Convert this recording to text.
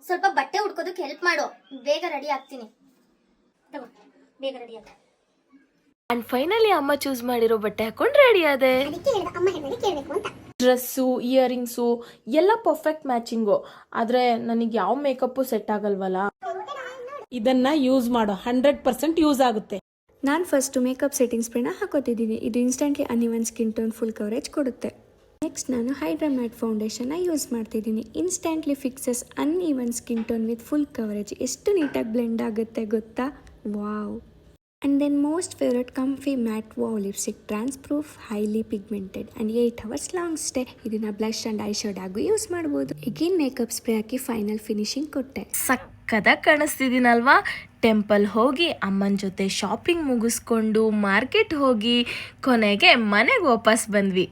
ಸ್ವಲ್ಪ ಬಟ್ಟೆ ಹುಡ್ಕೋದಕ್ಕೆ ಹೆಲ್ಪ್ ಮಾಡು. ಬೇಗ ರೆಡಿ ಆಗ್ತೀನಿ. ತಗೋ, ಬೇಗ ರೆಡಿ ಆಗ. ಅಂಡ್ ಫೈನಲಿ ಅಮ್ಮ ಚೂಸ್ ಮಾಡಿರೋ ಬಟ್ಟೆ ಹಾಕೊಂಡು ರೆಡಿ ಆದೆ. ಡ್ರೆಸ್ಸು, ಇಯರಿಂಗ್ಸು ಎಲ್ಲ ಪರ್ಫೆಕ್ಟ್ ಮ್ಯಾಚಿಂಗು. ಆದರೆ ನನಗೆ ಯಾವ ಮೇಕಪ್ಪು ಸೆಟ್ ಆಗಲ್ವಲ್ಲ. ಇದನ್ನ ಯೂಸ್ ಮಾಡೋ 100% ಯೂಸ್ ಆಗುತ್ತೆ. ನಾನು ಫಸ್ಟು ಮೇಕಪ್ ಸೆಟ್ಟಿಂಗ್ ಸ್ಪ್ರೇನ ಹಾಕೋತಿದ್ದೀನಿ. ಇದು instantly uneven skin tone full coverage ಕೊಡುತ್ತೆ. ನೆಕ್ಸ್ಟ್ ನಾನು ಹೈಡ್ರಾ ಮ್ಯಾಟ್ ಫೌಂಡೇಶನ್ನ ಯೂಸ್ ಮಾಡ್ತಿದ್ದೀನಿ. Instantly fixes uneven skin tone with full coverage. ಎಷ್ಟು ನೀಟಾಗಿ ಬ್ಲೆಂಡ್ ಆಗುತ್ತೆ ಗೊತ್ತಾ, wow. And then most favourite comfy matte wow lipstick, trans proof, highly pigmented and 8 hours long stay. ಇದನ್ನು blush and eye shade ಆಗೂ use ಮಾಡ್ಬೋದು. ಈಗೇನು makeup spray ಹಾಕಿ final finishing ಕೊಟ್ಟೆ. ಸಕ್ಕದಾಗಿ ಕಾಣಿಸ್ತಿದ್ದೀನಲ್ವಾ. ಟೆಂಪಲ್ ಹೋಗಿ ಅಮ್ಮನ ಜೊತೆ ಶಾಪಿಂಗ್ ಮುಗಿಸ್ಕೊಂಡು ಮಾರ್ಕೆಟ್ ಹೋಗಿ ಕೊನೆಗೆ ಮನೆಗೆ ವಾಪಸ್ ಬಂದ್ವಿ.